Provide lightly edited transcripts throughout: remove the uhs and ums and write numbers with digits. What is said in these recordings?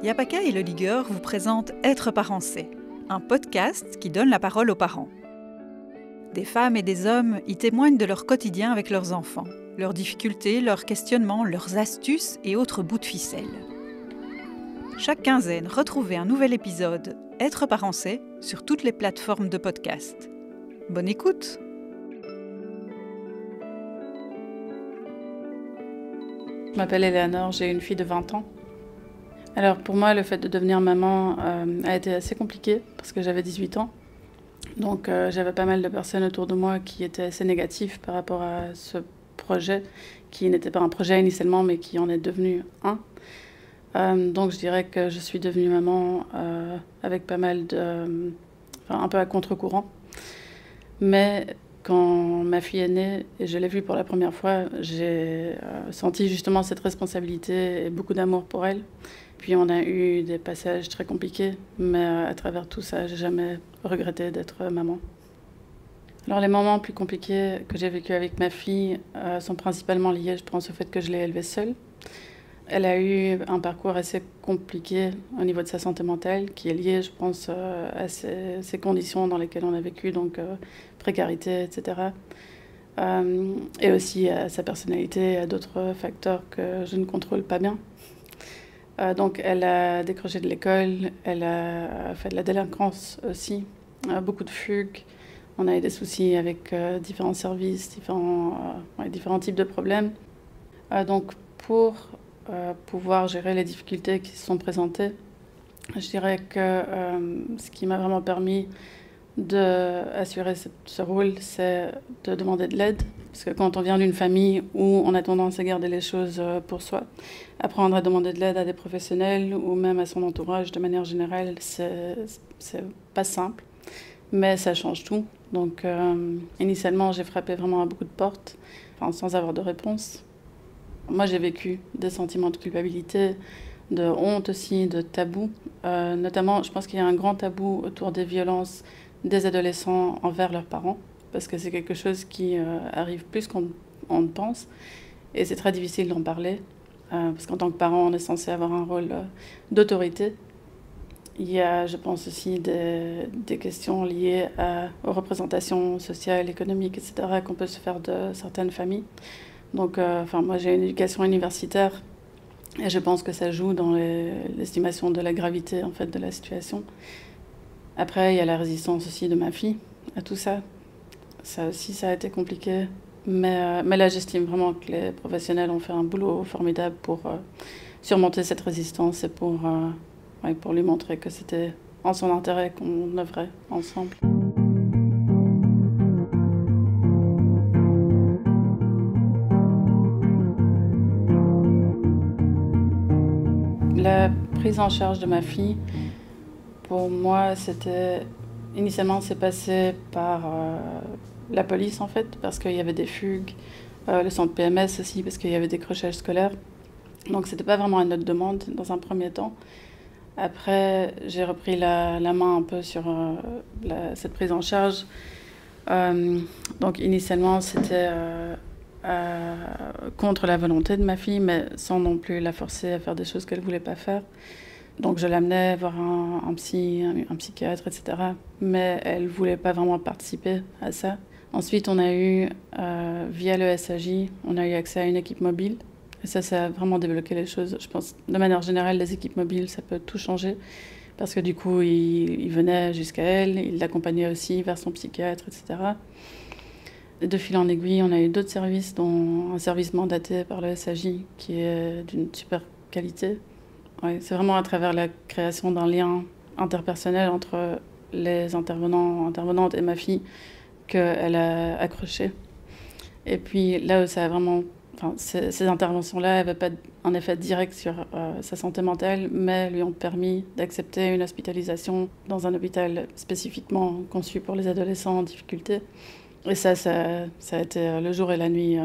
Yapaka et le Ligueur vous présentent Être parent c'est, un podcast qui donne la parole aux parents. Des femmes et des hommes y témoignent de leur quotidien avec leurs enfants, leurs difficultés, leurs questionnements, leurs astuces et autres bouts de ficelle. Chaque quinzaine, retrouvez un nouvel épisode Être parent c'est sur toutes les plateformes de podcast. Bonne écoute! Je m'appelle Eleanor, j'ai une fille de 20 ans. Alors pour moi, le fait de devenir maman a été assez compliqué parce que j'avais 18 ans. Donc j'avais pas mal de personnes autour de moi qui étaient assez négatives par rapport à ce projet, qui n'était pas un projet initialement, mais qui en est devenu un. Donc je dirais que je suis devenue maman avec pas mal de... un peu à contre-courant. Mais quand ma fille est née et je l'ai vue pour la première fois, j'ai senti justement cette responsabilité et beaucoup d'amour pour elle. Puis on a eu des passages très compliqués, mais à travers tout ça, j'ai jamais regretté d'être maman. Alors les moments plus compliqués que j'ai vécu avec ma fille sont principalement liés, je pense, au fait que je l'ai élevée seule. Elle a eu un parcours assez compliqué au niveau de sa santé mentale, qui est lié, je pense, à ces conditions dans lesquelles on a vécu, donc précarité, etc. Et aussi à sa personnalité et à d'autres facteurs que je ne contrôle pas bien. Donc elle a décroché de l'école, elle a fait de la délinquance aussi, beaucoup de fugues. On a eu des soucis avec différents services, différents types de problèmes. Donc pour pouvoir gérer les difficultés qui se sont présentées, je dirais que ce qui m'a vraiment permis d'assurer ce rôle, c'est de demander de l'aide. Parce que quand on vient d'une famille où on a tendance à garder les choses pour soi, apprendre à demander de l'aide à des professionnels ou même à son entourage de manière générale, c'est pas simple, mais ça change tout. Donc initialement, j'ai frappé vraiment à beaucoup de portes, sans avoir de réponse. Moi, j'ai vécu des sentiments de culpabilité, de honte aussi, de tabou. Notamment, je pense qu'il y a un grand tabou autour des violences des adolescents envers leurs parents, parce que c'est quelque chose qui arrive plus qu'on ne pense, et c'est très difficile d'en parler, parce qu'en tant que parent, on est censé avoir un rôle d'autorité. Il y a, je pense aussi, des questions liées aux représentations sociales, économiques, etc., qu'on peut se faire de certaines familles. Donc, moi, j'ai une éducation universitaire, et je pense que ça joue dans l'estimation de la gravité, en fait, de la situation. Après, il y a la résistance aussi de ma fille à tout ça. Ça aussi, ça a été compliqué. Mais là, j'estime vraiment que les professionnels ont fait un boulot formidable pour surmonter cette résistance et pour lui montrer que c'était en son intérêt qu'on œuvrait ensemble. La prise en charge de ma fille, pour moi, initialement, c'est passé par la police, en fait, parce qu'il y avait des fugues, le centre PMS aussi, parce qu'il y avait des décrochages scolaires. Donc, c'était pas vraiment à notre demande, dans un premier temps. Après, j'ai repris la main un peu sur cette prise en charge. Donc, initialement, c'était contre la volonté de ma fille, mais sans non plus la forcer à faire des choses qu'elle voulait pas faire. Donc je l'amenais voir un psychiatre, etc. Mais elle ne voulait pas vraiment participer à ça. Ensuite, on a eu, via le SAJ, on a eu accès à une équipe mobile. Et ça a vraiment débloqué les choses. Je pense, de manière générale, les équipes mobiles, ça peut tout changer. Parce que du coup, il venait jusqu'à elle, il l'accompagnait aussi vers son psychiatre, etc. Et de fil en aiguille, on a eu d'autres services, dont un service mandaté par le SAJ, qui est d'une super qualité. Ouais, c'est vraiment à travers la création d'un lien interpersonnel entre les intervenantes et ma fille qu'elle a accroché. Et puis là où ça a vraiment... ces interventions-là n'avaient pas un effet direct sur sa santé mentale, mais lui ont permis d'accepter une hospitalisation dans un hôpital spécifiquement conçu pour les adolescents en difficulté. Et ça a été le jour et la nuit.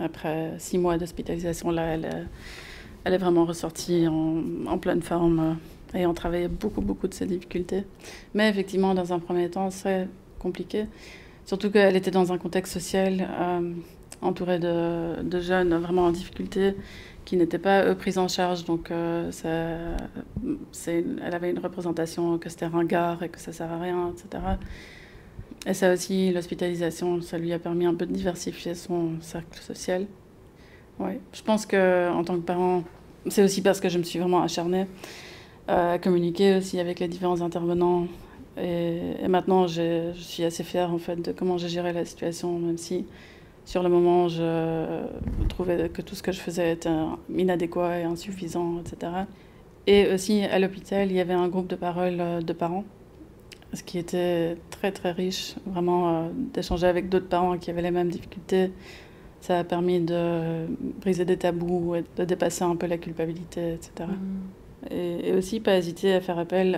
Après 6 mois d'hospitalisation, là, elle est vraiment ressortie en pleine forme, ayant travaillé beaucoup de ses difficultés. Mais effectivement, dans un premier temps, c'est compliqué. Surtout qu'elle était dans un contexte social entourée de jeunes vraiment en difficulté, qui n'étaient pas eux prises en charge. Donc elle avait une représentation que c'était ringard et que ça sert à rien, etc. Et ça aussi, l'hospitalisation, ça lui a permis un peu de diversifier son cercle social. Ouais. Je pense qu'en tant que parent, c'est aussi parce que je me suis vraiment acharnée à communiquer aussi avec les différents intervenants. Et maintenant, je suis assez fière en fait, de comment j'ai géré la situation, même si sur le moment, je trouvais que tout ce que je faisais était inadéquat et insuffisant, etc. Et aussi, à l'hôpital, il y avait un groupe de parole de parents, ce qui était très, très riche, vraiment d'échanger avec d'autres parents qui avaient les mêmes difficultés. Ça a permis de briser des tabous et de dépasser un peu la culpabilité, etc. Et aussi, pas hésiter à faire appel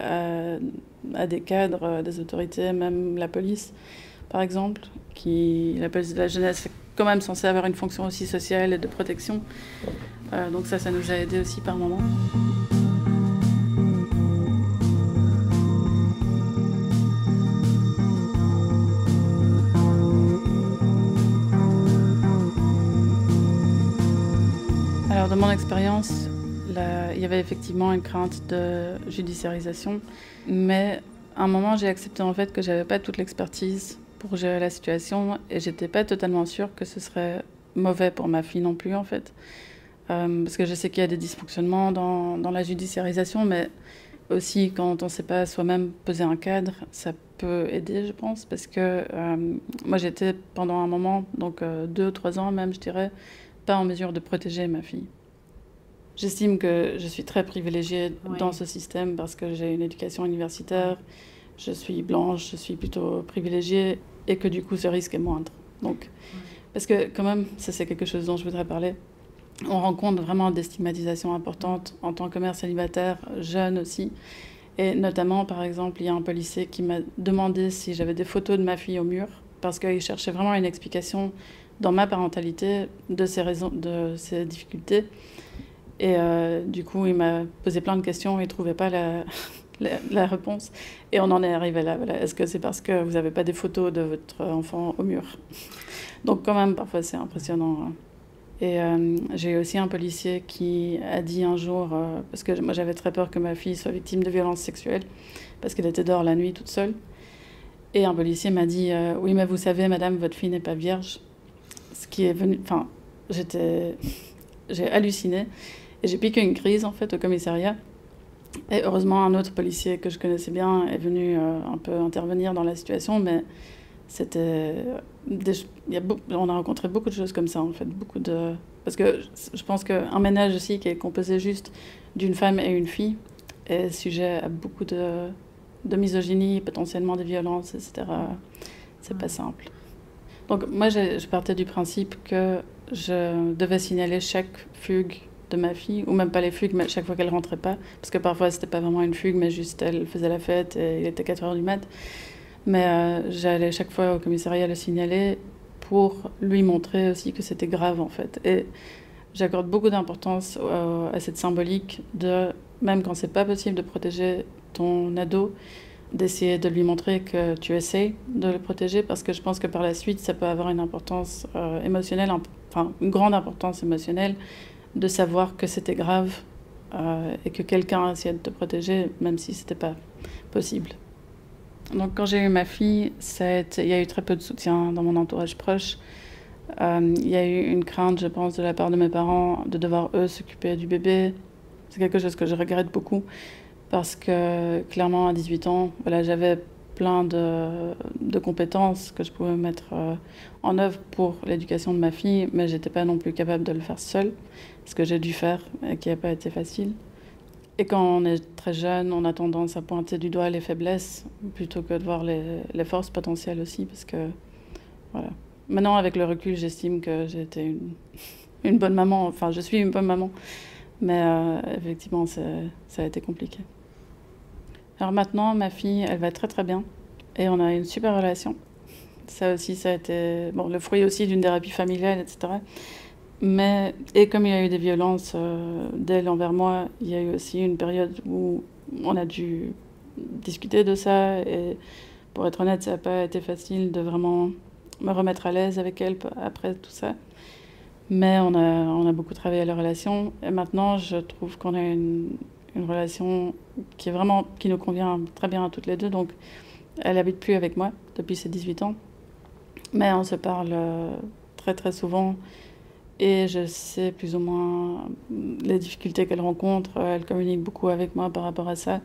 à des cadres, des autorités, même la police, par exemple, la police de la jeunesse est quand même censée avoir une fonction aussi sociale et de protection. Donc ça nous a aidés aussi par moments. Alors, de mon expérience, il y avait effectivement une crainte de judiciarisation, mais à un moment, j'ai accepté en fait que j'avais pas toute l'expertise pour gérer la situation et j'étais pas totalement sûre que ce serait mauvais pour ma fille non plus en fait. Parce que je sais qu'il y a des dysfonctionnements dans la judiciarisation, mais aussi quand on ne sait pas soi-même poser un cadre, ça peut aider, je pense, parce que moi j'étais pendant un moment, donc 2 ou 3 ans même, je dirais, pas en mesure de protéger ma fille. J'estime que je suis très privilégiée dans ce système parce que j'ai une éducation universitaire, je suis blanche, je suis plutôt privilégiée et que du coup ce risque est moindre. Donc, parce que quand même, ça c'est quelque chose dont je voudrais parler, on rencontre vraiment des stigmatisations importantes en tant que mère célibataire, jeune aussi. Et notamment, par exemple, il y a un policier qui m'a demandé si j'avais des photos de ma fille au mur parce qu'il cherchait vraiment une explication dans ma parentalité de ces difficultés. Et du coup, il m'a posé plein de questions et il ne trouvait pas la réponse. Et on en est arrivé là. Voilà. Est-ce que c'est parce que vous n'avez pas des photos de votre enfant au mur? Donc quand même, parfois, c'est impressionnant. Et j'ai eu aussi un policier qui a dit un jour, parce que moi j'avais très peur que ma fille soit victime de violences sexuelles, parce qu'elle était dehors la nuit toute seule. Et un policier m'a dit, oui, mais vous savez, madame, votre fille n'est pas vierge. Ce qui est venu... Enfin, j'ai halluciné. Et j'ai piqué une crise, en fait, au commissariat. Et heureusement, un autre policier que je connaissais bien est venu un peu intervenir dans la situation, mais c'était... on a rencontré beaucoup de choses comme ça, en fait. Parce que je pense qu'un ménage aussi qui est composé juste d'une femme et une fille est sujet à beaucoup de misogynie, potentiellement des violences, etc. C'est pas simple. Donc moi, je partais du principe que je devais signaler chaque fugue de ma fille, ou même pas les fugues, mais chaque fois qu'elle rentrait pas, parce que parfois c'était pas vraiment une fugue, mais juste elle faisait la fête et il était 4h du mat'. Mais j'allais chaque fois au commissariat le signaler pour lui montrer aussi que c'était grave en fait. Et j'accorde beaucoup d'importance à cette symbolique de, même quand c'est pas possible de protéger ton ado, d'essayer de lui montrer que tu essaies de le protéger, parce que je pense que par la suite ça peut avoir une importance émotionnelle, une grande importance émotionnelle, de savoir que c'était grave et que quelqu'un essayait de te protéger, même si c'était pas possible. Donc quand j'ai eu ma fille, il y a eu très peu de soutien dans mon entourage proche. Il y a eu une crainte, je pense, de la part de mes parents de devoir, eux, s'occuper du bébé. C'est quelque chose que je regrette beaucoup parce que, clairement, à 18 ans, voilà, j'avais plein de compétences que je pouvais mettre en œuvre pour l'éducation de ma fille, mais je n'étais pas non plus capable de le faire seule, ce que j'ai dû faire et qui n'a pas été facile. Et quand on est très jeune, on a tendance à pointer du doigt les faiblesses plutôt que de voir les forces potentielles aussi, parce que, voilà. Maintenant, avec le recul, j'estime que j'ai été une bonne maman, enfin, je suis une bonne maman, mais effectivement, ça a été compliqué. Alors maintenant, ma fille, elle va très très bien et on a une super relation. Ça aussi, ça a été le fruit aussi d'une thérapie familiale, etc. Et comme il y a eu des violences d'elle envers moi, il y a eu aussi une période où on a dû discuter de ça. Et pour être honnête, ça n'a pas été facile de vraiment me remettre à l'aise avec elle après tout ça. Mais on a beaucoup travaillé la relation. Et maintenant, je trouve qu'on a une relation qui nous convient très bien à toutes les deux. Donc, elle n'habite plus avec moi depuis ses 18 ans. Mais on se parle très très souvent. Et je sais plus ou moins les difficultés qu'elle rencontre. Elle communique beaucoup avec moi par rapport à ça.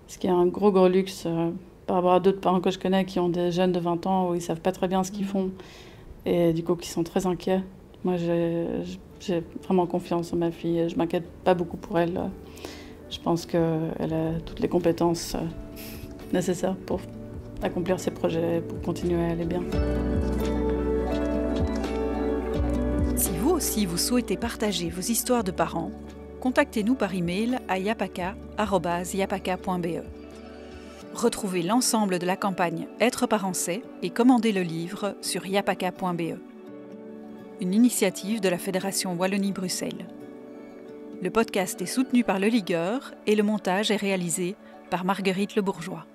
Ce qui est un gros luxe par rapport à d'autres parents que je connais qui ont des jeunes de 20 ans où ils ne savent pas très bien ce qu'ils font. Et du coup, qui sont très inquiets. Moi, j'ai vraiment confiance en ma fille. Je ne m'inquiète pas beaucoup pour elle. Je pense qu'elle a toutes les compétences nécessaires pour accomplir ses projets, pour continuer à aller bien. Si vous aussi vous souhaitez partager vos histoires de parents, contactez-nous par email à yapaka@yapaka.be. Retrouvez l'ensemble de la campagne Être parent c'est et commandez le livre sur yapaka.be. Une initiative de la Fédération Wallonie-Bruxelles. Le podcast est soutenu par Le Ligueur et le montage est réalisé par Marguerite Le Bourgeois.